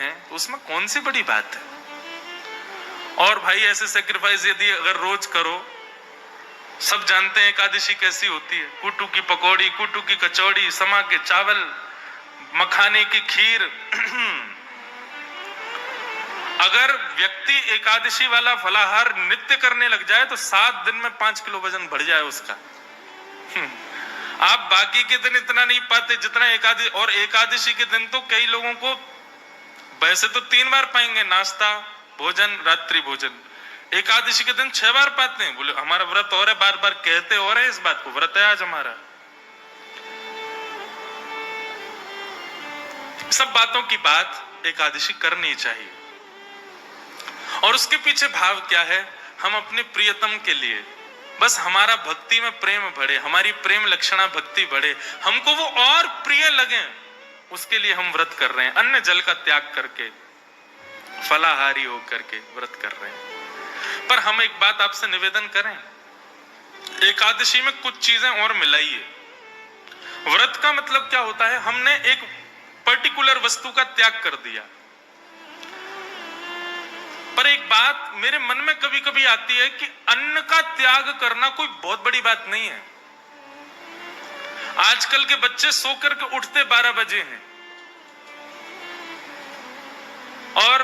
हैं तो उसमें कौन सी बड़ी बात है। और भाई ऐसे सेक्रीफाइस यदि अगर रोज करो, सब जानते हैं एकादशी कैसी होती है, कुटू की पकौड़ी, कुटू की कचौड़ी, समा के चावल, मखाने की खीर। अगर व्यक्ति एकादशी वाला फलाहार नित्य करने लग जाए तो 7 दिन में 5 किलो वजन बढ़ जाए उसका। आप बाकी के दिन इतना नहीं पाते जितना एकादशी, और एकादशी के दिन तो कई लोगों को वैसे तो 3 बार पाएंगे, नाश्ता, भोजन, रात्रि भोजन। एकादशी के दिन 6 बार पाते हैं। बोले हमारा व्रत और है, बार बार कहते और है इस बात को, व्रत है आज हमारा। सब बातों की बात एकादशी करनी चाहिए। और उसके पीछे भाव क्या है, हम अपने प्रियतम के लिए, बस हमारा भक्ति में प्रेम बढ़े, हमारी प्रेम लक्षणा भक्ति बढ़े, हमको वो और प्रिय लगे, उसके लिए हम व्रत कर रहे हैं। अन्न जल का त्याग करके, फलाहारी होकर के व्रत कर रहे हैं। पर हम एक बात आपसे निवेदन करें, एकादशी में कुछ चीजें और मिलाइए। व्रत का मतलब क्या होता है, हमने एक पर्टिकुलर वस्तु का त्याग कर दिया। पर एक बात मेरे मन में कभी कभी आती है कि अन्न का त्याग करना कोई बहुत बड़ी बात नहीं है। आजकल के बच्चे सो करके उठते 12 बजे हैं और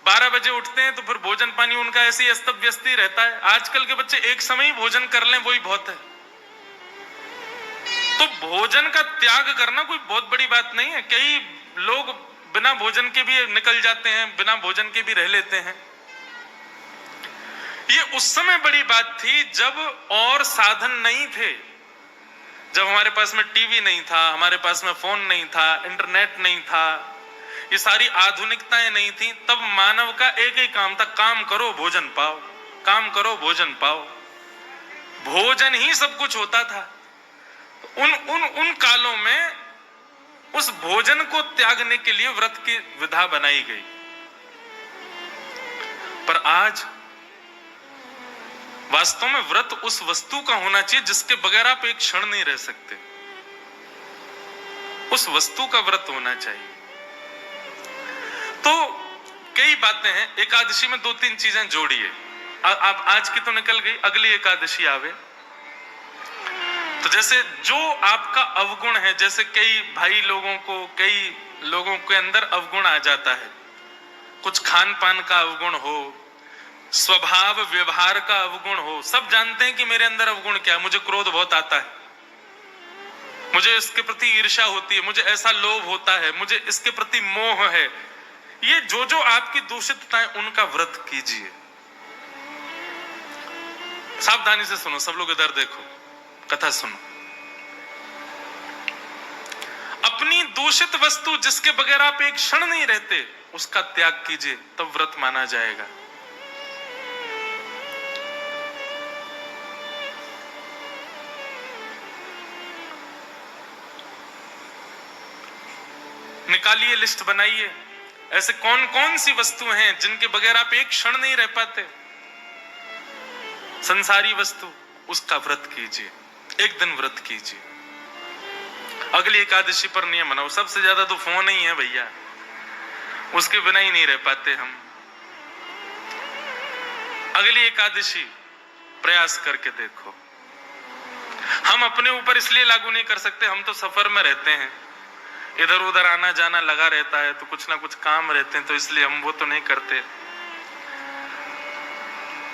12 बजे उठते हैं तो फिर भोजन पानी उनका ऐसे ही अस्त व्यस्त ही रहता है। आजकल के बच्चे एक समय ही भोजन कर लें वही बहुत है। तो भोजन का त्याग करना कोई बहुत बड़ी बात नहीं है। कई लोग बिना भोजन के भी निकल जाते हैं, बिना भोजन के भी रह लेते हैं। ये उस समय बड़ी बात थी जब और साधन नहीं थे, जब हमारे पास में टीवी नहीं था, हमारे पास में फोन नहीं था, इंटरनेट नहीं था, ये सारी आधुनिकताएं नहीं थी। तब मानव का एक ही काम था, काम करो भोजन पाओ, काम करो भोजन पाओ। भोजन ही सब कुछ होता था। उन कालों में उस भोजन को त्यागने के लिए व्रत की विधा बनाई गई। पर आज वास्तव में व्रत उस वस्तु का होना चाहिए जिसके बगैर आप एक क्षण नहीं रह सकते। उस वस्तु का व्रत होना चाहिए। तो कई बातें हैं। एकादशी में 2-3 चीजें जोड़िए। आप आज की तो निकल गई, अगली एकादशी आवे तो जैसे जो आपका अवगुण है, जैसे कई भाई लोगों को, कई लोगों के अंदर अवगुण आ जाता है, कुछ खान पान का अवगुण हो, स्वभाव व्यवहार का अवगुण हो। सब जानते हैं कि मेरे अंदर अवगुण क्या है। मुझे क्रोध बहुत आता है, मुझे इसके प्रति ईर्ष्या होती है, मुझे ऐसा लोभ होता है, मुझे इसके प्रति मोह है। ये जो आपकी दूषितताएं, उनका व्रत कीजिए। सावधानी से सुनो, सब लोग इधर देखो, कथा सुनो। अपनी दूषित वस्तु जिसके बगैर आप एक क्षण नहीं रहते, उसका त्याग कीजिए, तब व्रत माना जाएगा। निकालिए, लिस्ट बनाइए, ऐसे कौन कौन सी वस्तु हैं जिनके बगैर आप एक क्षण नहीं रह पाते। संसारी वस्तु, उसका व्रत कीजिए, एक दिन व्रत कीजिए। अगली एकादशी पर नियम बनाओ। सबसे ज्यादा तो फोन ही है भैया, उसके बिना ही नहीं रह पाते हम। अगली एकादशी प्रयास करके देखो। हम अपने ऊपर इसलिए लागू नहीं कर सकते, हम तो सफर में रहते हैं, इधर उधर आना जाना लगा रहता है, तो कुछ ना कुछ काम रहते हैं, तो इसलिए हम वो तो नहीं करते।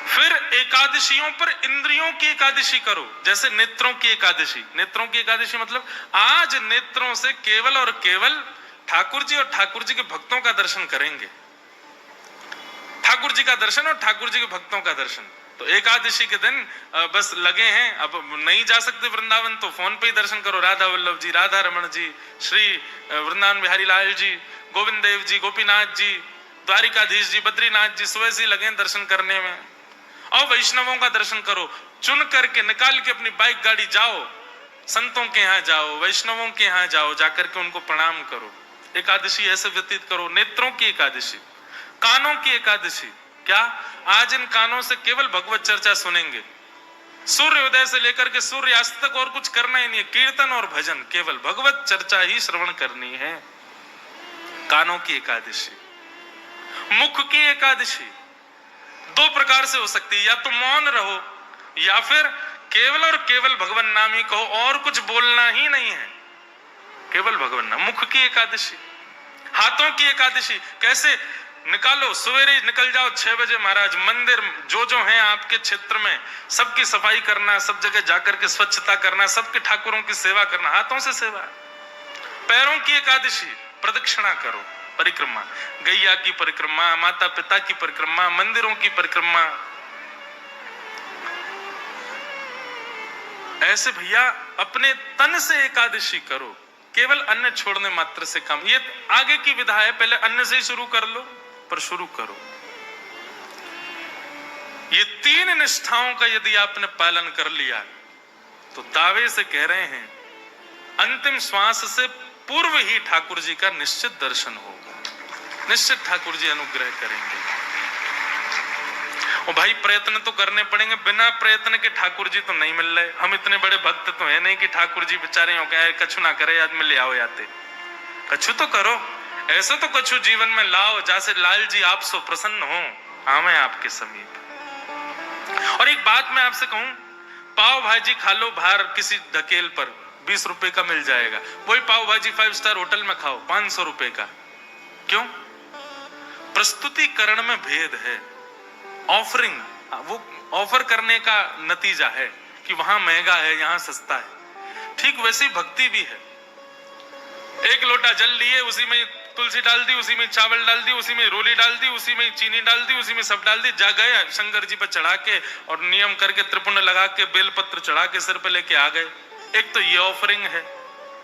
फिर एकादशियों पर इंद्रियों की एकादशी करो, जैसे नेत्रों की एकादशी। नेत्रों की एकादशी मतलब आज नेत्रों से केवल और केवल ठाकुर जी और ठाकुर जी के भक्तों का दर्शन करेंगे। ठाकुर जी का दर्शन और ठाकुर जी के भक्तों का दर्शन। तो एकादशी के दिन बस लगे हैं, अब नहीं जा सकते वृंदावन तो फोन पे ही दर्शन करो। राधा वल्लभ जी, राधा रमण जी, श्री वृंदावन बिहारी लाल जी, गोविंद देव जी, गोपीनाथ जी, द्वारिकाधीश जी, बद्रीनाथ जी, सुबह से लगे दर्शन करने में। और वैष्णवों का दर्शन करो, चुन करके निकाल के अपनी बाइक गाड़ी जाओ, संतों के यहाँ जाओ, वैष्णवों के यहाँ जाओ, जाकर के उनको प्रणाम करो। एकादशी ऐसे व्यतीत करो। नेत्रों की एकादशी। कानों की एकादशी क्या? आज इन कानों से केवल भगवत चर्चा सुनेंगे। सूर्योदय से लेकर के सूर्यास्त तक और कुछ करना ही नहीं है। कीर्तन और भजन, केवल भगवत चर्चा ही श्रवण करनी है। कानों की एकादशी, मुख की एकादशी। दो प्रकार से हो सकती है, या तो मौन रहो या फिर केवल और केवल भगवान नाम ही कहो, और कुछ बोलना ही नहीं है, केवल भगवान नाम। मुख की एकादशी, हाथों की एकादशी कैसे निकालो, सवेरे निकल जाओ 6 बजे महाराज, मंदिर जो हैं आपके क्षेत्र में सबकी सफाई करना, सब जगह जाकर के स्वच्छता करना, सबके ठाकुरों की सेवा करना, हाथों से सेवा। पैरों की एकादशी, प्रदक्षिणा करो, परिक्रमा, गैया की परिक्रमा, माता पिता की परिक्रमा, मंदिरों की परिक्रमा। ऐसे भैया अपने तन से एकादशी करो, केवल अन्न छोड़ने मात्र से काम। ये आगे की विधा है, पहले अन्न से ही शुरू कर लो, पर शुरू करो। ये 3 निष्ठाओं का यदि आपने पालन कर लिया तो दावे से कह रहे हैं अंतिम श्वास से पूर्व ही ठाकुर जी का निश्चित दर्शन होगा, निश्चित ठाकुर जी अनुग्रह करेंगे। और भाई प्रयत्न तो करने पड़ेंगे, बिना प्रयत्न के ठाकुर जी तो नहीं मिल रहे। हम इतने बड़े भक्त तो है नहीं कि ठाकुर जी बेचारे हो गए कछु ना करे, आज में ले आओ याते, कछु तो करो, ऐसा तो कछु जीवन में लाओ जैसे लाल जी आप सो प्रसन्न हो, आवे आपके समीप। और एक बात मैं आपसे कहूं, पाव भाजी खा लो बाहर किसी ढकेल पर, 20 रुपए का मिल जाएगा। वही पाव भाजी 5 स्टार होटल में खाओ 500 रुपए का। क्यों? प्रस्तुतिकरण में भेद है। ऑफरिंग, वो ऑफर करने का नतीजा है कि वहां महंगा है यहां सस्ता है। ठीक वैसी भक्ति भी है। एक लोटा जल लिए, उसी में तुलसी डाल दी, उसी में चावल डाल दी, उसी में रोली डाल दी, उसी में चीनी डाल दी, उसी में सब डाल दी, जा गए शंकर जी पर चढ़ा के और नियम करके त्रिपुंड लगा के बेलपत्र चढ़ा के सिर पे लेके आ गए। एक तो ये ऑफरिंग है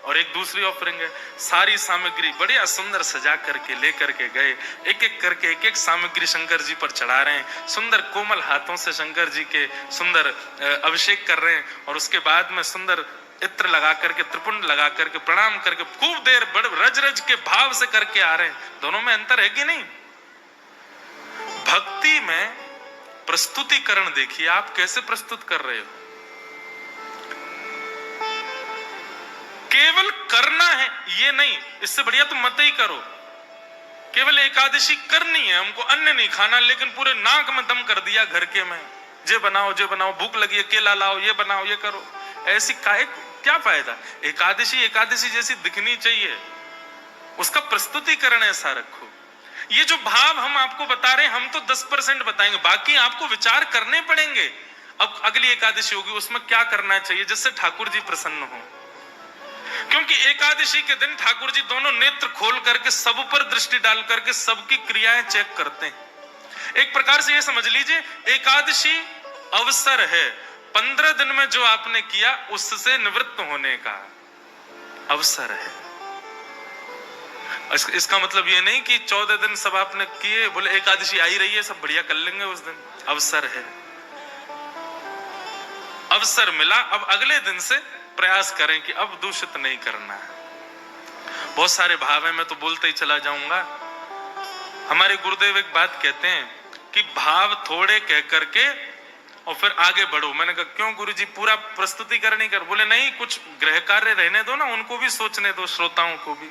और एक दूसरी ऑफरिंग है, सारी सामग्री बढ़िया सुंदर सजा करके लेकर के गए, एक एक करके एक एक सामग्री शंकर जी पर चढ़ा रहे हैं, सुंदर कोमल हाथों से शंकर जी के सुंदर अभिषेक कर रहे हैं, और उसके बाद में सुंदर इत्र लगा करके त्रिपुंड लगा करके प्रणाम करके खूब देर बड़े रज रज के भाव से करके आ रहे हैं। दोनों में अंतर है कि नहीं? भक्ति में प्रस्तुतिकरण देखिए आप कैसे प्रस्तुत कर रहे हो। केवल करना है ये नहीं, इससे बढ़िया तुम मत ही करो। केवल एकादशी करनी है हमको, अन्न नहीं खाना, लेकिन पूरे नाक में दम कर दिया घर के में, जे बनाओ भूख लगी है केला लाओ, ये बनाओ ये करो। ऐसी क्या फायदा? एकादशी एकादशी जैसी दिखनी चाहिए, उसका प्रस्तुतिकरण ऐसा रखो। ये जो भाव हम आपको बता रहे हैं, हम तो 10% बताएंगे, बाकी आपको विचार करने पड़ेंगे। अब अगली एकादशी होगी, उसमें क्या करना चाहिए जिससे ठाकुर जी प्रसन्न हो। क्योंकि एकादशी के दिन ठाकुर जी दोनों नेत्र खोल करके सब पर दृष्टि डाल करके सबकी क्रियाएं चेक करते हैं। एक प्रकार से ये समझ लीजिए एकादशी अवसर है, 15 दिन में जो आपने किया उससे निवृत्त होने का अवसर है। इसका मतलब ये नहीं कि 14 दिन सब आपने किए, बोले एकादशी आई रही है सब बढ़िया कर लेंगे उस दिन। अवसर है, अवसर मिला, अब अगले दिन से प्रयास करें कि अब दूषित नहीं करना है। बहुत सारे भाव है, मैं तो बोलते ही चला जाऊंगा। हमारे गुरुदेव एक बात कहते हैं कि भाव थोड़े कह करके और फिर आगे बढ़ो। मैंने कहा क्यों गुरुजी, पूरा प्रस्तुतिकरण ही कर? बोले नहीं, कुछ गृह कार्य रहने दो ना, उनको भी सोचने दो, श्रोताओं को भी।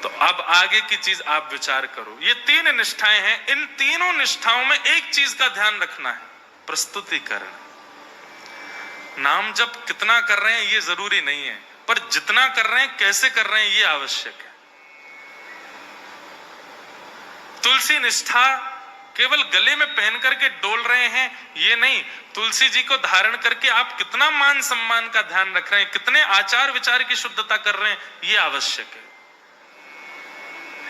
तो अब आगे की चीज आप विचार करो। ये 3 निष्ठाएं हैं, इन तीनों निष्ठाओं में एक चीज का ध्यान रखना है, प्रस्तुतिकरण। नाम जप कितना कर रहे हैं ये जरूरी नहीं है, पर जितना कर रहे हैं कैसे कर रहे हैं ये आवश्यक है। तुलसी निष्ठा केवल गले में पहन करके डोल रहे हैं ये नहीं, तुलसी जी को धारण करके आप कितना मान सम्मान का ध्यान रख रहे हैं, कितने आचार विचार की शुद्धता कर रहे हैं ये आवश्यक है।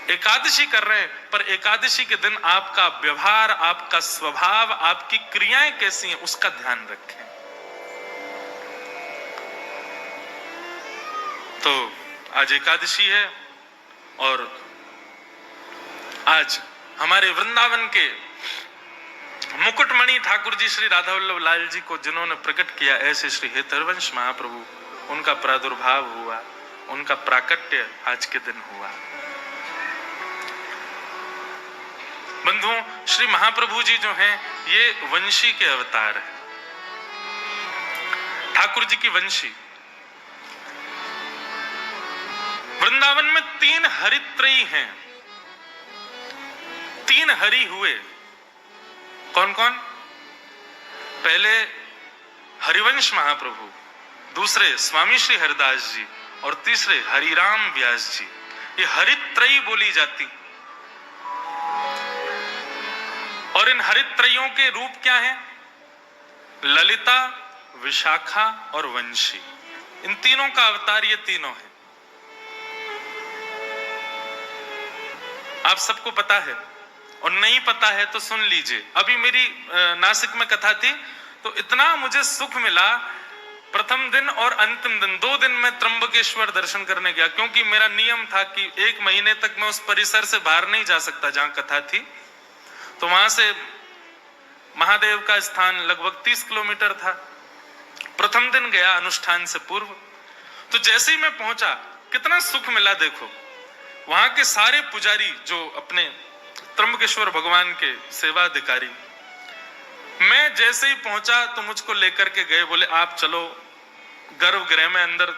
एकादशी कर रहे हैं, पर एकादशी के दिन आपका व्यवहार, आपका स्वभाव, आपकी क्रियाएं कैसी हैं उसका ध्यान रखें। तो आज एकादशी है और आज हमारे वृंदावन के मुकुटमणि ठाकुर जी श्री राधा वल्लभ लाल जी को जिन्होंने प्रकट किया, ऐसे श्री हेतरवंश महाप्रभु, उनका प्रादुर्भाव हुआ, उनका प्राकट्य आज के दिन हुआ। बंधुओं, श्री महाप्रभु जी जो हैं ये वंशी के अवतार हैं, ठाकुर जी की वंशी। वृंदावन में तीन हरित्रयी हैं, तीन हरि हुए। कौन कौन? पहले हरिवंश महाप्रभु, दूसरे स्वामी श्री हरिदास जी और तीसरे हरिराम व्यास जी। ये हरित्रयी बोली जाती। और इन हरित्रयों के रूप क्या हैं? ललिता, विशाखा और वंशी। इन तीनों का अवतार ये तीनों है। आप सबको पता है, और नहीं पता है तो सुन लीजिए। अभी मेरी नासिक में कथा थी तो इतना मुझे सुख मिला। प्रथम दिन और अंतिम दिन 2 दिन मैं त्र्यंबकेश्वर दर्शन करने गया, क्योंकि मेरा नियम था कि 1 महीने तक मैं उस परिसर से बाहर नहीं जा सकता जहां कथा थी। तो वहां से महादेव का स्थान लगभग 30 किलोमीटर था। प्रथम दिन गया अनुष्ठान से पूर्व, तो जैसे ही मैं पहुंचा कितना सुख मिला। देखो, वहां के सारे पुजारी जो अपने त्र्यंबकेश्वर भगवान के सेवाधिकारी, मैं जैसे ही पहुंचा तो मुझको लेकर के गए, बोले आप चलो गर्भगृह में अंदर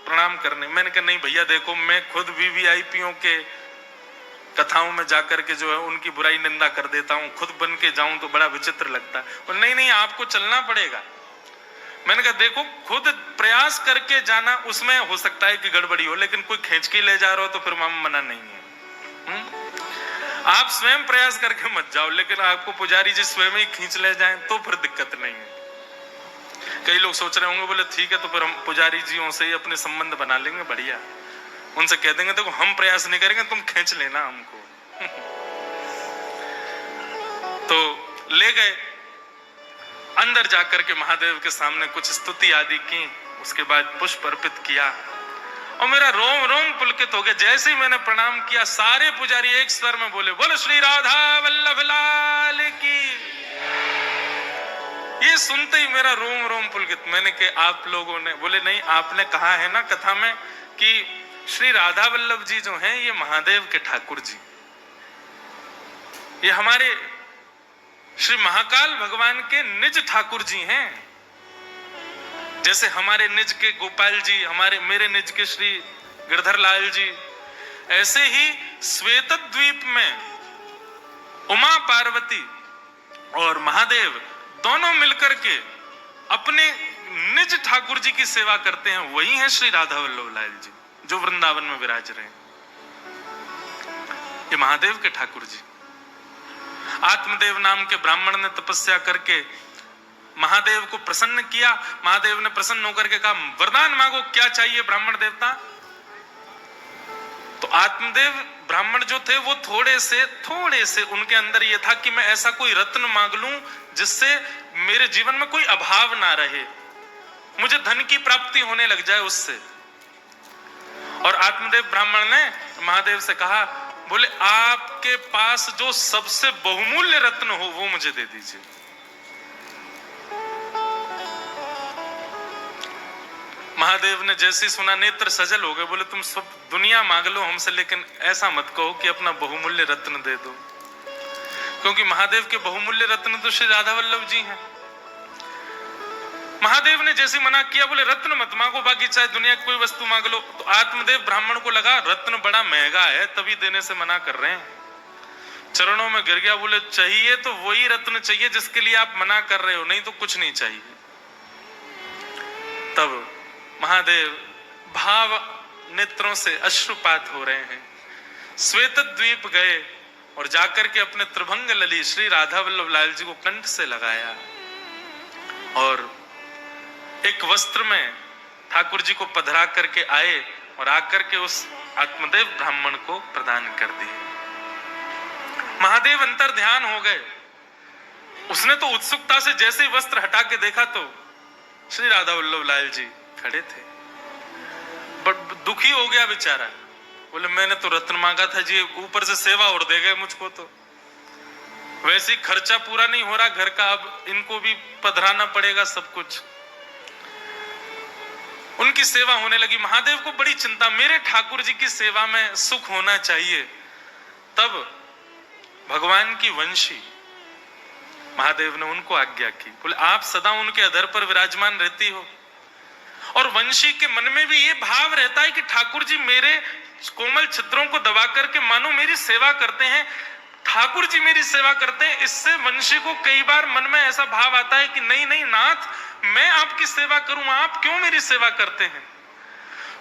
प्रणाम करने। मैंने कहा नहीं भैया, देखो मैं खुद वीवीआईपीओ के कथाओं में जाकर के जो है उनकी बुराई निंदा कर देता हूं, खुद बन के जाऊं तो बड़ा विचित्र लगता है। और नहीं नहीं, आपको चलना पड़ेगा। मैंने कहा देखो, खुद प्रयास करके जाना, उसमें हो सकता है कि गड़बड़ी हो, लेकिन कोई खींच के ले जा रहा हो तो फिर मना नहीं है। आप स्वयं प्रयास करके मत जाओ, लेकिन आपको पुजारी जी स्वयं ही खींच ले जाएं तो फिर दिक्कत नहीं है। कई लोग सोच रहे होंगे, बोले ठीक है तो फिर हम पुजारी जियों से ही अपने संबंध बना लेंगे, बढ़िया। उनसे कह देंगे देखो हम प्रयास नहीं करेंगे, तुम खींच लेना हमको। तो ले गए अंदर, जाकर के महादेव के सामने कुछ स्तुति आदि की, उसके बाद पुष्प अर्पित किया और मेरा रोम रोम पुलकित हो गया। जैसे ही मैंने प्रणाम किया, सारे पुजारी एक स्वर में बोले, बोले श्री राधा वल्लभ लाल की। ये सुनते ही मेरा रोम रोम पुलकित। मैंने कहा आप लोगों ने? बोले नहीं, आपने कहा है ना कथा में कि श्री राधा वल्लभ जी जो हैं ये महादेव के ठाकुर जी, ये हमारे श्री महाकाल भगवान के निज ठाकुर जी हैं। जैसे हमारे निज के गोपाल जी, मेरे निज के श्री गिरधर लाल जी, ऐसे ही श्वेत द्वीप में उमा पार्वती और महादेव दोनों मिलकर के अपने निज ठाकुर जी की सेवा करते हैं। वही है श्री राधा वल्लभ लाल जी जो वृंदावन में विराज रहे हैं। ये महादेव के ठाकुर जी। आत्मदेव नाम के ब्राह्मण ने तपस्या करके महादेव को प्रसन्न किया। महादेव ने प्रसन्न होकर के कहा वरदान मांगो, क्या चाहिए ब्राह्मण देवता? तो आत्मदेव ब्राह्मण जो थे वो थोड़े से उनके अंदर ये था कि मैं ऐसा कोई रत्न मांग लूं जिससे मेरे जीवन में कोई अभाव ना रहे, मुझे धन की प्राप्ति होने लग जाए उससे। और आत्मदेव ब्राह्मण ने महादेव से कहा, बोले आपके पास जो सबसे बहुमूल्य रत्न हो वो मुझे दे दीजिए। महादेव ने जैसे सुना नेत्र सजल हो गए, बोले तुम सब दुनिया मांग लो हमसे, लेकिन ऐसा मत कहो कि अपना बहुमूल्य रत्न दे दो, क्योंकि महादेव के बहुमूल्य रत्न तो श्री राधा वल्लभ जी हैं। महादेव ने जैसे मना किया, बोले रत्न मत मांगो, बाकी चाहे दुनिया की कोई वस्तु मांग लो। तो आत्मदेव ब्राह्मण को लगा रत्न बड़ा महंगा है, तभी देने से मना कर रहे हैं। चरणों में गिर गया, बोले चाहिए तो वही रत्न चाहिए जिसके लिए आप मना कर रहे हो, नहीं तो कुछ नहीं चाहिए। तब महादेव भाव नेत्रों से अश्रुपात हो रहे हैं, श्वेत द्वीप गए और जाकर के अपने त्रिभंग लली श्री राधा वल्लभ लाल जी को कंठ से लगाया और एक वस्त्र में ठाकुर जी को पधरा करके आए और आकर के उस आत्मदेव ब्राह्मण को प्रदान कर दिए। महादेव अंतर ध्यान हो गए। उसने तो उत्सुकता से जैसे ही वस्त्र हटा के देखा तो श्री राधा वल्लभ लाल जी खड़े थे। बट दुखी हो गया बेचारा, बोले मैंने तो रत्न मांगा था जी, ऊपर से सेवा और दे गए मुझको, तो वैसे ही खर्चा पूरा नहीं हो रहा घर का, अब इनको भी पधराना पड़ेगा सब कुछ। उनकी सेवा होने लगी। महादेव को बड़ी चिंता, मेरे ठाकुर जी की सेवा में सुख होना चाहिए। तब भगवान की वंशी महादेव ने उनको आज्ञा की, बोले आप सदा उनके अधर पर विराजमान रहती हो और वंशी के मन में भी ये भाव रहता है कि ठाकुर जी मेरे कोमल छिद्रों को दबा करके मानो मेरी सेवा करते हैं, ठाकुर जी मेरी सेवा करते हैं। इससे वंशी को कई बार मन में ऐसा भाव आता है कि नहीं नहीं नाथ, मैं आपकी सेवा करूं, आप क्यों मेरी सेवा करते हैं।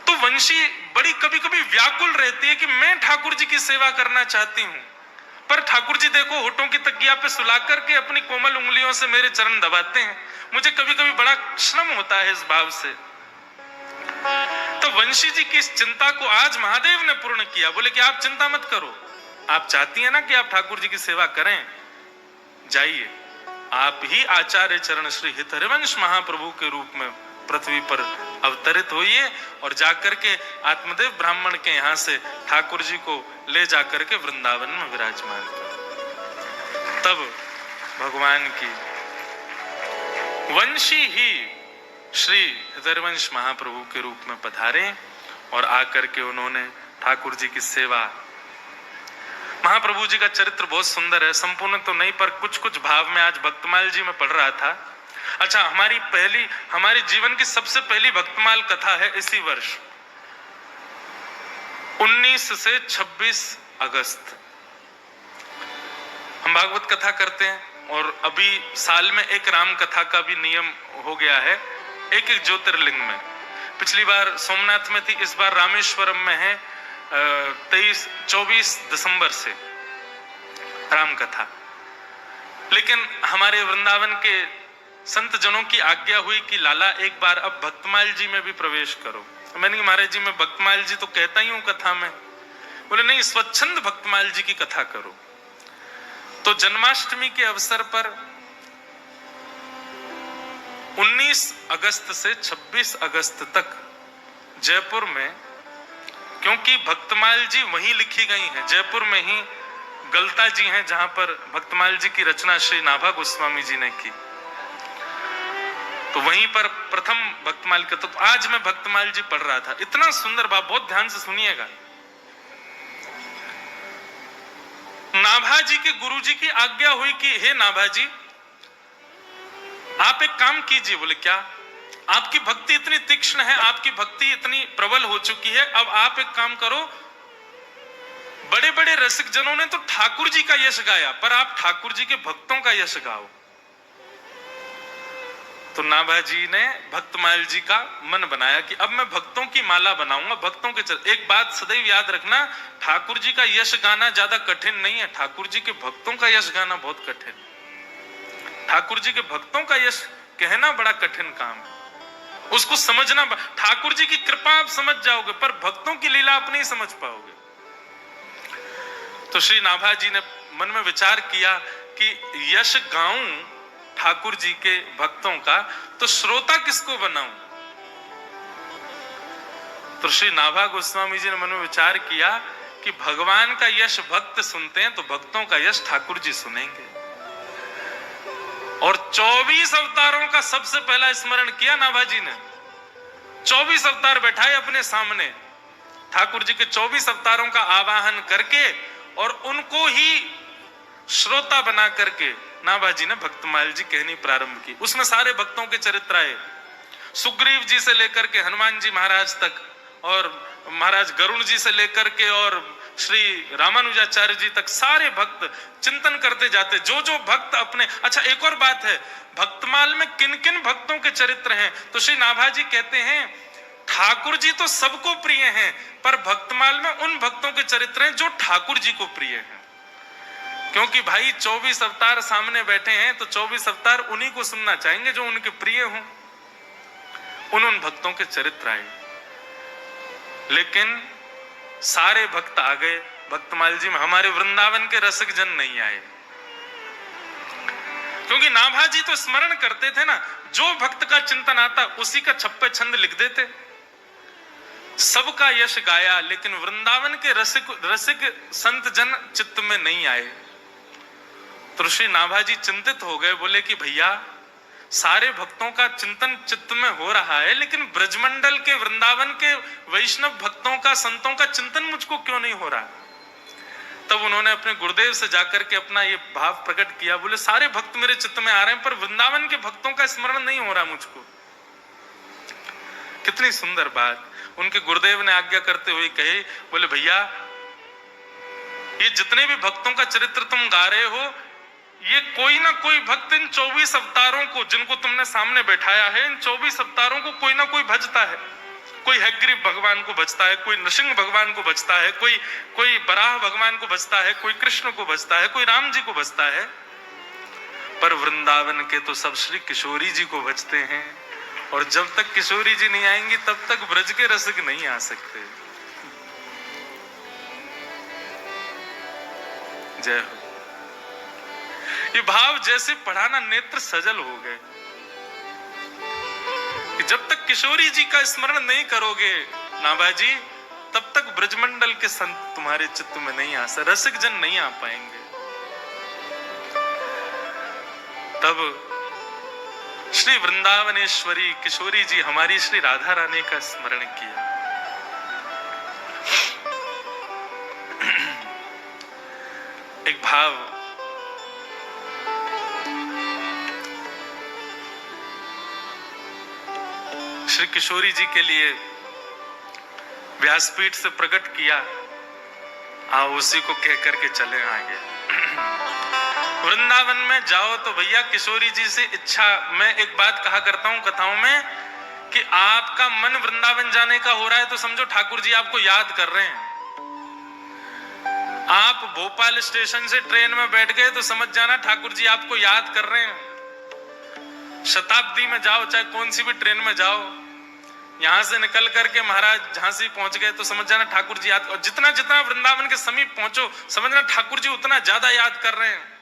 तो वंशी बड़ी कभी कभी व्याकुल रहती है कि मैं ठाकुर जी की सेवा करना चाहती हूं, पर ठाकुर जी देखो होठों की तकिया पे सुला करके अपनी कोमल उंगलियों से मेरे चरण दबाते हैं। मुझे कभी कभी बड़ा श्रम होता है इस भाव से। तो वंशी जी की इस चिंता को आज महादेव ने पूर्ण किया। बोले कि आप चिंता मत करो, आप चाहती हैं ना कि आप ठाकुर जी की सेवा करें, जाइए आप ही आचार्य चरण श्री हित हरिवंश महाप्रभु के रूप में पृथ्वी पर अवतरित होइए और जाकर के आत्मदेव ब्राह्मण के यहां से ठाकुर जी को ले जाकर के वृंदावन में विराजमान कर। तब भगवान की वंशी ही श्री हरिवंश महाप्रभु के रूप में पधारे और आकर के उन्होंने ठाकुर जी की सेवा। महाप्रभु जी का चरित्र बहुत सुंदर है, संपूर्ण तो नहीं पर कुछ कुछ भाव में आज भक्तमाल जी में पढ़ रहा था। अच्छा, हमारी जीवन की सबसे पहली भक्तमाल कथा है इसी वर्ष 19 से 26 अगस्त हम भागवत कथा करते हैं। और अभी साल में एक राम कथा का भी नियम हो गया है, एक एक ज्योतिर्लिंग में। पिछली बार सोमनाथ में थी, इस बार रामेश्वरम में है 24 दिसंबर से राम कथा। लेकिन हमारे वृंदावन के संत जनों की आज्ञा हुई कि लाला एक बार अब भक्तमाल जी में भी प्रवेश करो। मैंने महाराज जी मैं भक्तमाल जी तो कहता ही हूं कथा में। बोले नहीं, स्वच्छंद भक्तमाल जी की कथा करो। तो जन्माष्टमी के अवसर पर 19 अगस्त से 26 अगस्त तक जयपुर में, क्योंकि भक्तमाल जी वहीं लिखी गई हैं, जयपुर में ही गलता जी हैं जहां पर भक्तमाल जी की रचना श्री नाभा गोस्वामी जी ने की, तो वहीं पर प्रथम भक्तमाल का। तो आज मैं भक्तमाल जी पढ़ रहा था, इतना सुंदर भाव, बहुत ध्यान से सुनिएगा। नाभा जी के गुरु जी की आज्ञा हुई कि हे नाभा जी आप एक काम कीजिए। बोले क्या? आपकी भक्ति इतनी तीक्ष्ण है, आपकी भक्ति इतनी प्रबल हो चुकी है, अब आप एक काम करो, बड़े बड़े रसिक जनों ने तो ठाकुर जी का यश गाया, पर आप ठाकुर जी के भक्तों का यश गाओ। तो नाभा जी ने भक्तमाल जी का मन बनाया कि अब मैं भक्तों की माला बनाऊंगा, भक्तों के चल। एक बात सदैव याद रखना, ठाकुर जी का यश गाना ज्यादा कठिन नहीं है, ठाकुर जी के भक्तों का यश गाना बहुत कठिन। ठाकुर जी के भक्तों का यश कहना बड़ा कठिन काम है, उसको समझना। ठाकुर जी की कृपा आप समझ जाओगे, पर भक्तों की लीला आप नहीं समझ पाओगे। तो श्री नाभा जी ने मन में विचार किया कि यश गाऊं ठाकुर जी के भक्तों का, तो श्रोता किसको बनाऊं। तो श्री नाभा गोस्वामी जी ने मन में विचार किया कि भगवान का यश भक्त सुनते हैं, तो भक्तों का यश ठाकुर जी सुनेंगे। और 24 अवतारों का सबसे पहला स्मरण किया नाभा जी ने। 24 अवतार बैठाए अपने सामने, ठाकुर जी के 24 अवतारों का आवाहन करके और उनको ही श्रोता बना करके नाभा जी ने भक्तमाल जी कहनी प्रारंभ की। उसमें सारे भक्तों के चरित्र आए, सुग्रीव जी से लेकर के हनुमान जी महाराज तक, और महाराज गरुण जी से लेकर के और श्री रामानुजाचार्य जी तक, सारे भक्त चिंतन करते जाते, जो जो भक्त अपने। अच्छा, एक और बात है, भक्तमाल में किन किन भक्तों के चरित्र हैं, तो श्री नाभा जी कहते हैं ठाकुर जी तो सबको प्रिय हैं, पर भक्तमाल में उन भक्तों के चरित्र हैं जो ठाकुर जी को प्रिय हैं। क्योंकि भाई 24 अवतार सामने बैठे हैं, तो 24 अवतार उन्हीं को सुनना चाहेंगे जो उनके प्रिय हों। उन भक्तों के चरित्र आए, लेकिन सारे भक्त आ गए भक्तमाल जी में, हमारे वृंदावन के रसिक जन नहीं आए। क्योंकि नाभा जी तो स्मरण करते थे ना, जो भक्त का चिंतन आता उसी का छप्पे छंद लिख देते, सबका यश गाया, लेकिन वृंदावन के रसिक संत जन चित्त में नहीं आए। तो श्री नाभा जी चिंतित हो गए, बोले कि भैया सारे भक्तों का चिंतन चित्त में हो रहा है, लेकिन ब्रजमंडल के वृंदावन के वैष्णव भक्तों का, संतों का चिंतन मुझको क्यों नहीं हो रहा। तब उन्होंने अपने गुरुदेव से जाकर के अपना ये भाव प्रकट किया, बोले सारे भक्त मेरे चित्त में आ रहे हैं, पर वृंदावन के भक्तों का स्मरण नहीं हो रहा मुझको। कितनी सुंदर बात। उनके गुरुदेव ने आज्ञा करते हुए कहे, बोले भैया ये जितने भी भक्तों का चरित्र तुम गा रहे हो, ये कोई ना कोई भक्त इन 24 अवतारों को जिनको तुमने सामने बैठाया है, इन 24 अवतारों को कोई ना कोई भजता है। कोई हयग्रीव भगवान को भजता है, कोई नृसिंह भगवान को भजता है, कोई बराह भगवान को भजता है, कोई कृष्ण को भजता है, कोई राम जी को भजता है। पर वृंदावन के तो सब श्री किशोरी जी को भजते हैं, और जब तक किशोरी जी नहीं आएंगी तब तक ब्रज के रसिक नहीं आ सकते। जय हो। ये भाव जैसे पढ़ा ना, नेत्र सजल हो गए कि जब तक किशोरी जी का स्मरण नहीं करोगे नाभाजी, तब तक ब्रजमंडल के संत तुम्हारे चित्त में नहीं आ सकते, रसिक जन नहीं आ पाएंगे। तब श्री वृंदावनेश्वरी किशोरी जी हमारी श्री राधा रानी का स्मरण किया। एक भाव श्री किशोरी जी के लिए व्यासपीठ से प्रकट किया, आओ उसी को कह करके चले आगे। वृंदावन में जाओ तो भैया किशोरी जी से इच्छा, मैं एक बात कहा करता हूं कथाओं में कि आपका मन वृंदावन जाने का हो रहा है तो समझो ठाकुर जी आपको याद कर रहे हैं। आप भोपाल स्टेशन से ट्रेन में बैठ गए तो समझ जाना ठाकुर जी आपको याद कर रहे हैं। शताब्दी में जाओ, चाहे कौन सी भी ट्रेन में जाओ, यहां से निकल करके महाराज झांसी पहुंच गए तो समझ जाना ठाकुर जी याद, और जितना जितना वृंदावन के समीप पहुंचो समझना ठाकुर जी उतना ज्यादा याद कर रहे हैं।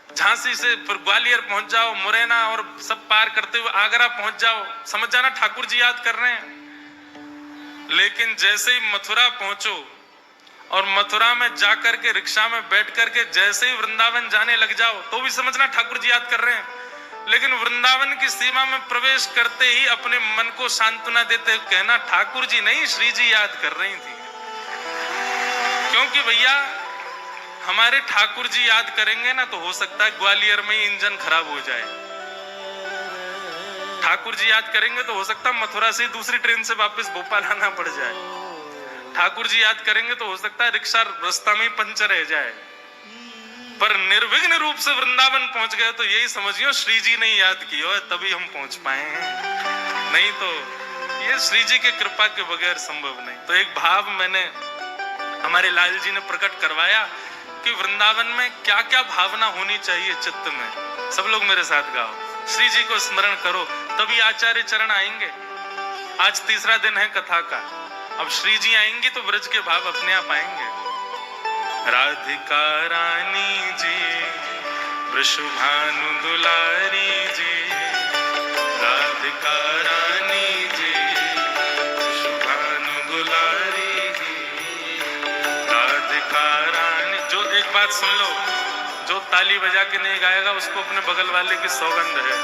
झांसी से फिर ग्वालियर पहुंच जाओ, मुरैना और सब पार करते हुए आगरा पहुंच जाओ, समझ जाना ठाकुर जी याद कर रहे हैं। लेकिन जैसे ही मथुरा पहुंचो और मथुरा में जाकर के रिक्शा में बैठ करके जैसे ही वृंदावन जाने लग जाओ तो भी समझना ठाकुर जी याद कर रहे हैं। लेकिन वृंदावन की सीमा में प्रवेश करते ही अपने मन को सांत्वना देते हुए कहना ठाकुर जी नहीं, श्री जी याद कर रही थी। क्योंकि भैया हमारे ठाकुर जी याद करेंगे ना तो हो सकता है ग्वालियर में ही इंजन खराब हो जाए। ठाकुर जी याद करेंगे तो हो सकता है मथुरा से दूसरी ट्रेन से वापस भोपाल आना पड़ जाए। ठाकुर जी याद करेंगे तो हो सकता है रिक्शा रास्ता में ही पंचर रह जाए। पर निर्विघ्न रूप से वृंदावन पहुंच गए तो यही समझियो श्री जी ने याद किया तभी हम पहुंच पाए हैं, नहीं तो ये श्री जी के कृपा के बगैर संभव नहीं। तो एक भाव मैंने हमारे लाल जी ने प्रकट करवाया कि वृंदावन में क्या क्या भावना होनी चाहिए चित्त में। सब लोग मेरे साथ गाओ, श्री जी को स्मरण करो तभी आचार्य चरण आएंगे। आज तीसरा दिन है कथा का, अब श्री जी आएंगी तो ब्रज के भाव अपने आप आएंगे। राधिका रानी जी, वृषभानु दुलारी जी, राधिका रानी जी, वृषभानु दुलारी जी, राधिका रानी। जो एक बात सुन लो, जो ताली बजा के नहीं गाएगा उसको अपने बगल वाले की सौगंध है,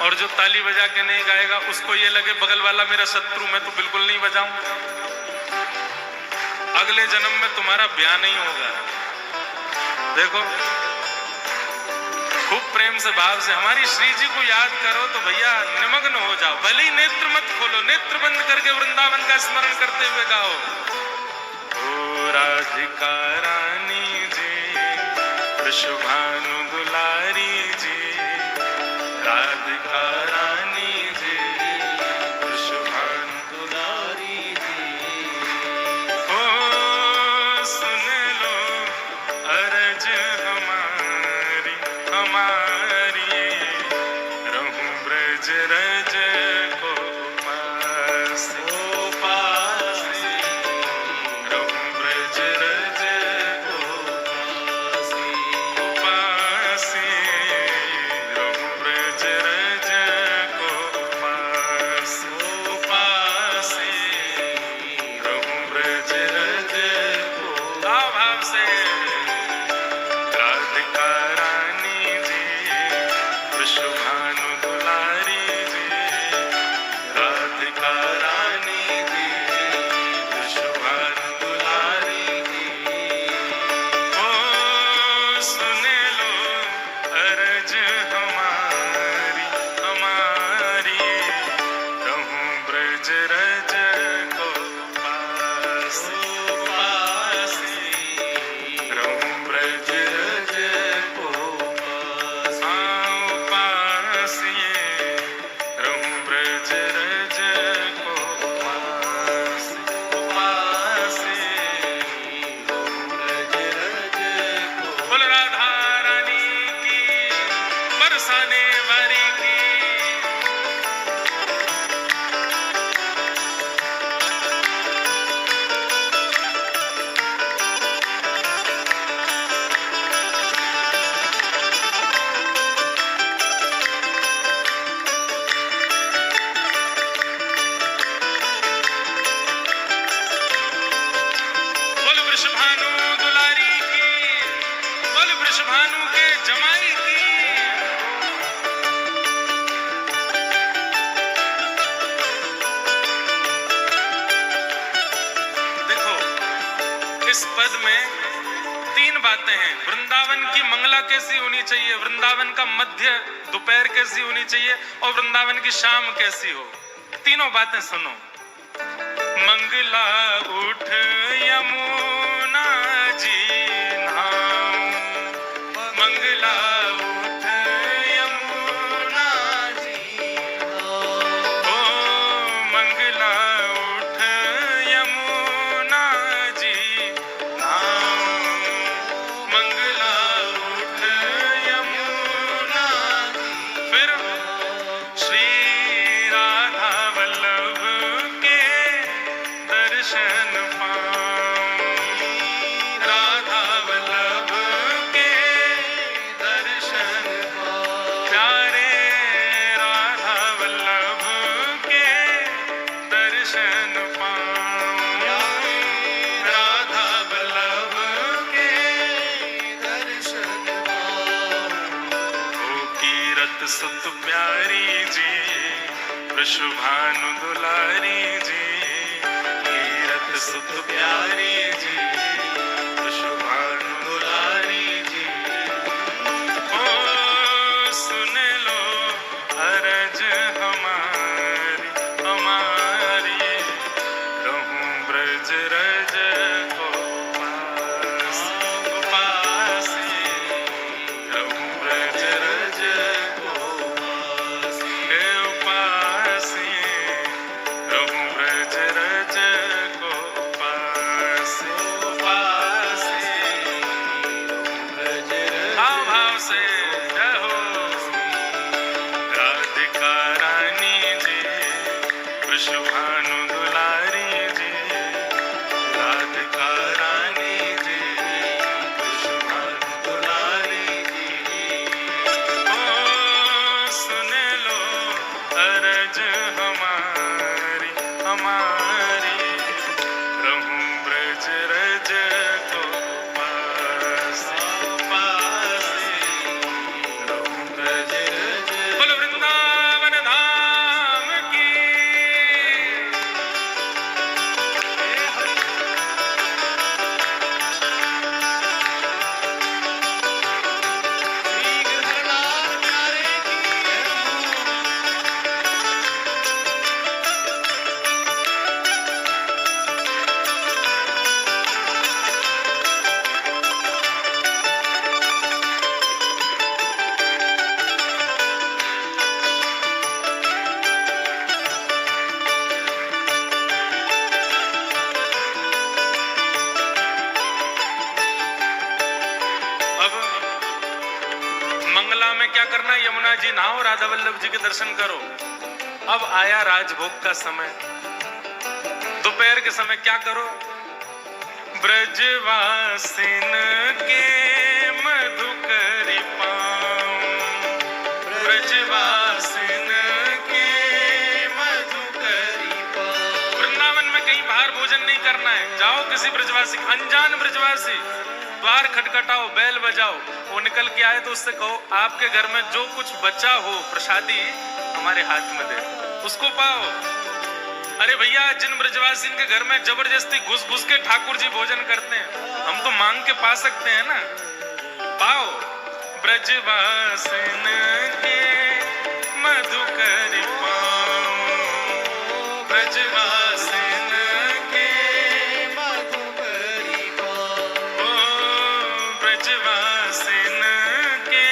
और जो ताली बजा के नहीं गाएगा उसको ये लगे बगल वाला मेरा शत्रु, मैं तो बिल्कुल नहीं बजाऊं, अगले जन्म में तुम्हारा ब्याह नहीं होगा। देखो खूब प्रेम से भाव से हमारी श्री जी को याद करो तो भैया निमग्न हो जाओ। भले ही नेत्र मत खोलो, नेत्र बंद करके वृंदावन का स्मरण करते हुए गाओ, ओ राधिका रानी जी, वृषभानु दुलारी जी, राधिका रानी जी, वृषभानु दुलारी जी। ओ सुन लो अरज हमारी हमारी, रहूं ब्रज रज को पास, रहूं ब्रज रज को पास, रहूं ब्रज रज को पास, रहूं ब्रज रज को। भाव से राधिका रानी जी, वृषभानु दुलारी जी, राधिका रानी जी, वृषभानु दुलारी जी। ओ सुन लो अरज हमारी हमारी, बातें हैं। वृंदावन की मंगला कैसी होनी चाहिए, वृंदावन का मध्य दोपहर कैसी होनी चाहिए और वृंदावन की शाम कैसी हो, तीनों बातें सुनो। मंगला उठ यमुना जी नाम, मंगला उठ यमुना जी नाम, ओ मंगला उठ यमुना जी नाम, मंगला उठ यमुना जी। फिर श्री राधा वल्लभ के दर्शन पाऊं, राधा वल्लभ के दर्शन पाऊं, प्यारे राधा वल्लभ के दर्शन पाऊं, राधा वल्लभ के दर्शन पाऊं। ओ कीरत सुत प्यारी जी, वृषभानु दुलारी जी, कीरत सुत प्यारी जी, वृषभानु दुलारी जी। ओ सुन लो अरज हमारी हमारी, रहूं ब्रज रज को पास पासे, रहूं ब्रज रज को पासे, पासे, रहूं ब्रज रज को पासे पासे, रहूं ब्रज रज। भाव भाव से जय हो। राधिका रानी जी, वृषभानु दुलारी जी, राधिका रानी जी, वृषभानु दुलारी जी। ओ सुन लो अरज हमारी हमारी, रहूं ब्रज रज को पास पासे, रहूं ब्रज रज। बोलो वृंदावन धाम की। श्री गिरधरलाल प्यारे की। अब मंगला में क्या करना है, यमुना जी नहाओ, राधा वल्लभ जी के दर्शन करो। अब आया राजभोग का समय, दोपहर के समय क्या करो, ब्रजवासिन के मधुकरी पाऊं, ब्रजवासिन के मधुकरी पाऊं। वृंदावन में कहीं बाहर भोजन नहीं करना है, जाओ किसी ब्रजवासी, अनजान ब्रजवासी, द्वार खटखटाओ, बैल बजाओ, वो निकल के आए तो उससे कहो आपके घर में जो कुछ बचा हो प्रसादी हमारे हाथ में दे, उसको पाओ। अरे भैया, जिन ब्रजवासी के घर में जबरदस्ती घुस घुस के ठाकुर जी भोजन करते हैं, हम तो मांग के पा सकते हैं ना, पाओ। ब्रजवासिन के मधुकरी पाऊं, ब्रजवासिन के मधुकरी पाऊं, ओ ब्रजवासिन के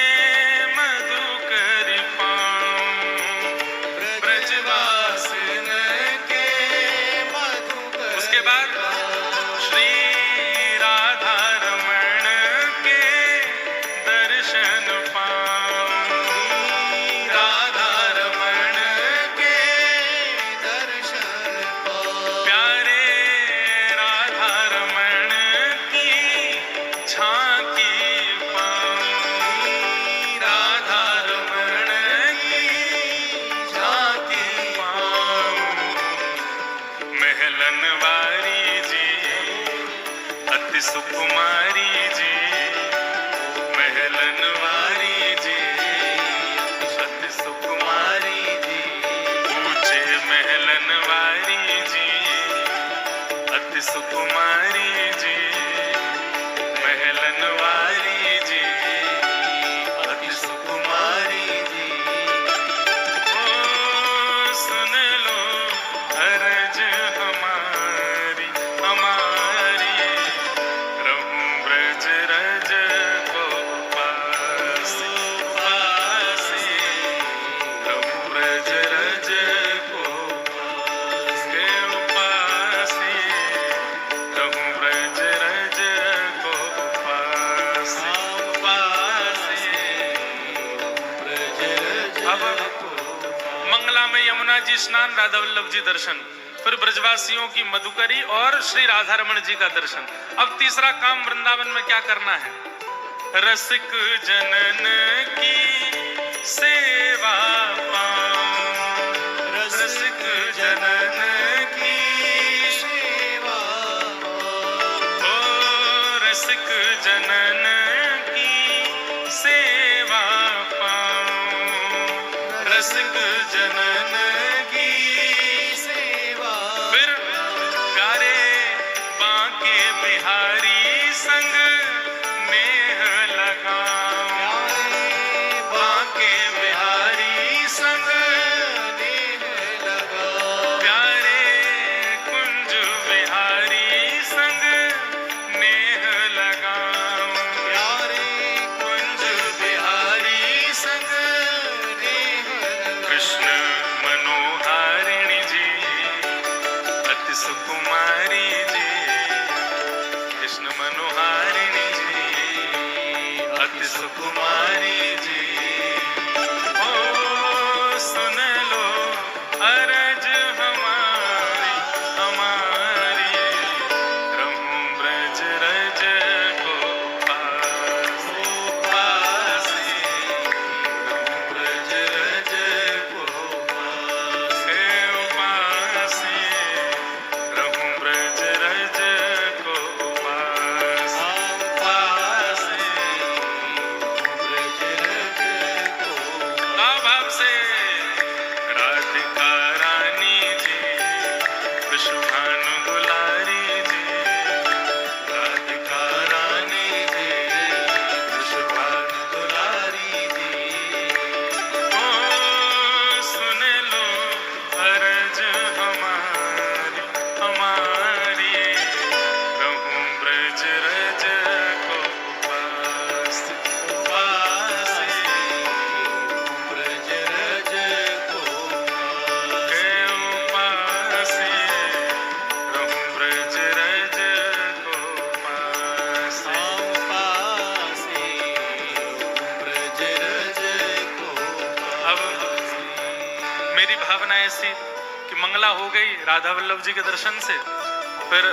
मधुकरी पाऊं, ब्रजवासिन के मधुकरी। उसके बाद श्री राधा रमण के दर्शन पाऊं, राधा रमण के दर्शन पाऊं, प्यारे राधा रमण की झांकी पाऊं, राधा रमण की झांकी पाऊं। महलन वारी जी, अति सुकुमारी जी, महलन वारी जी, अति सुकुमारी जी, ऊंचे महलन वारी जी, अति सुकुमारी जी, महलन जी स्नान, राधा वल्लभ जी दर्शन, फिर ब्रजवासियों की मधुकरी और श्री राधा रमण जी का दर्शन। अब तीसरा काम वृंदावन में क्या करना है? रसिक जनन की सेवा पाऊं, रसिक जनन की सेवा पाऊं, ओ रसिक जनन की सेवा पाऊं, रसिक जनन की सेवा। फिर गारे बांके बिहारी संग नेह लगाऊं, बांके बिहारी संग नेह लगाऊं, प्यारे कुंज बिहारी संग नेह लगाऊं, प्यारे कुंज बिहारी संग नेह लगाऊं। कृष्ण मनोहारिणी जी, अति सुकुमारी जी, कृष्ण मनोहारिणी जी, अति सुकुमारी जी, ओ सुन लो अरज हमारी, हमारी रहूं ब्रज रज को पास, पासी, रहूं ब्रज रज को पास, पासी, रहूं ब्रज रज को पास, पासी, ब्रज रज को। भाव से राधिका रानी जी, विश्वभानु दुलारी जी, राधिका रानी जी, विश्वभानु दुलारी जी, ओ सुन लो अरज हमारी, हमारी रहूं ब्रज रज को पास, पासी, ब्रज रज को पासी, रहूं ब्रज रज को पासी, पासी, ब्रज रज को। अब मेरी भावना ऐसी कि मंगला हो गई राधा वल्लभ जी के दर्शन से, फिर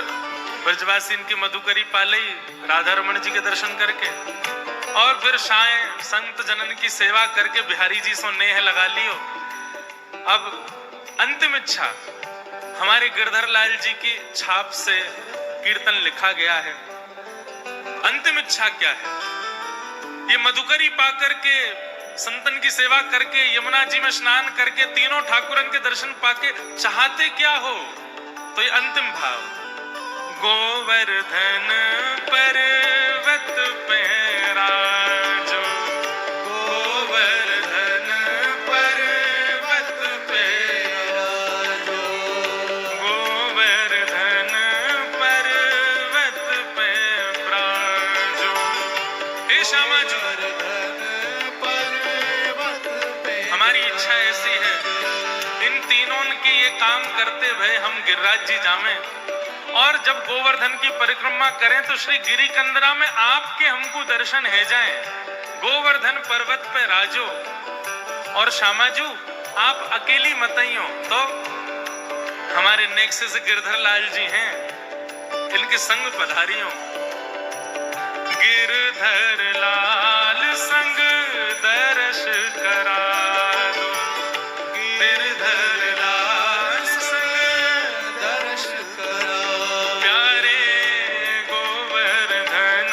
ब्रजवासी इनकी मधुकरी पालई राधा रमण जी के दर्शन करके, और फिर साय संत जनन की सेवा करके बिहारी जी सो नेह लगा लियो। अब अंतिम इच्छा हमारे गिरधर लाल जी की छाप से कीर्तन लिखा गया है। अंतिम इच्छा क्या है? ये मधुकरी पाकर के, संतन की सेवा करके, यमुना जी में स्नान करके, तीनों ठाकुरन के दर्शन पाके चाहते क्या हो? तो ये अंतिम भाव, गोवर्धन पर्वत पे राजो, गोवर्धन पर्वत पे राजो, गोवर्धन पर्वत पे राजो। हे श्यामा जी, हमारी इच्छा ऐसी है, इन तीनों के ये काम करते हुए हम गिरिराज जी जावें, और जब गोवर्धन की परिक्रमा करें तो श्री गिरी कंदरा में आपके हमको दर्शन है जाएं। गोवर्धन पर्वत पे राजो, और श्यामाजू आप अकेली मतइयो, तो हमारे नेक्स्ट से गिरधर लाल जी हैं, इनके संग पधारियों। गिरधर लाल संग दर्श करा दो, गिरधर लाल संग दर्श करा, प्यारे गोवर्धन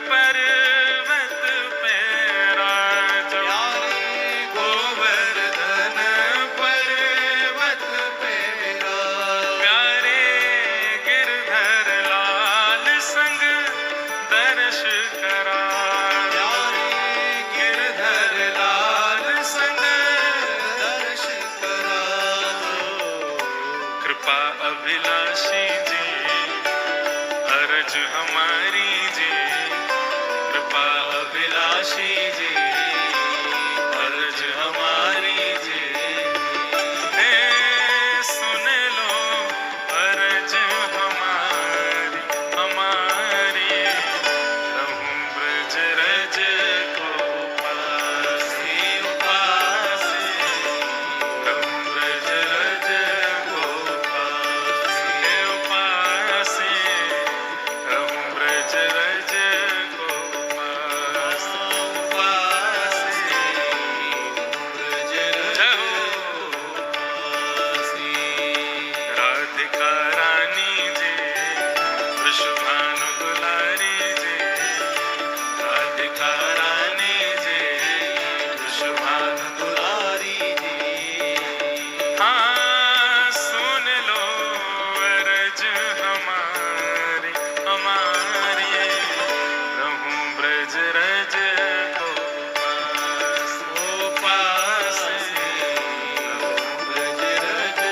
पर्वत पे राजो, प्यारे गोवर्धन पर्वत पे राजो, प्यारे गिरधर लाल संग दर्श करा, प्यारे गिरधर लाल संग दर्श करा दो। कृपा अभिलाषी जी, अरज हमारी जी, कृपा अभिलाषी जी, अरज हमारी जी, हे सुन लो अरज हमारी, हमारी रहूं ब्रज रज गोपास गोपास ब्रज रज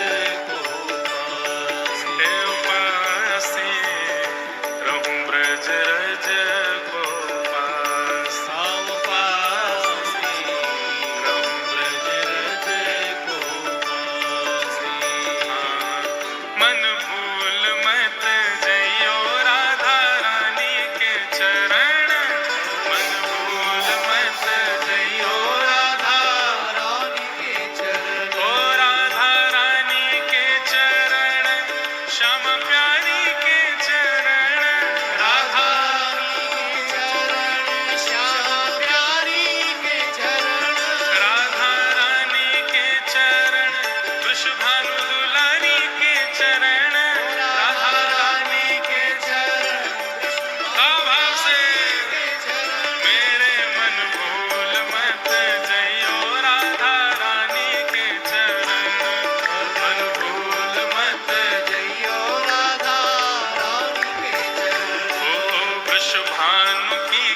गोपास हे उपासी रहूं ब्रज रज गोपास उपासी रहूं ब्रज रज गोपासी मन भूल मत जइयो राधा रानी के चरण मन भूल मत जइयो राधा रानी के चरण ओ राधा रानी के चरण श्याम प्यारी के चरण राधा रानी के चरण श्याम प्यारी के चरण राधा रानी के चरण वृषभानु दुलारी के चरण राधा रानी के चरण भाव से के चरण मेरे मन भूल मत जइयो राधा रानी के चरण मन भूल मत जइयो राधा रानी के चरण ओ वृषभानु की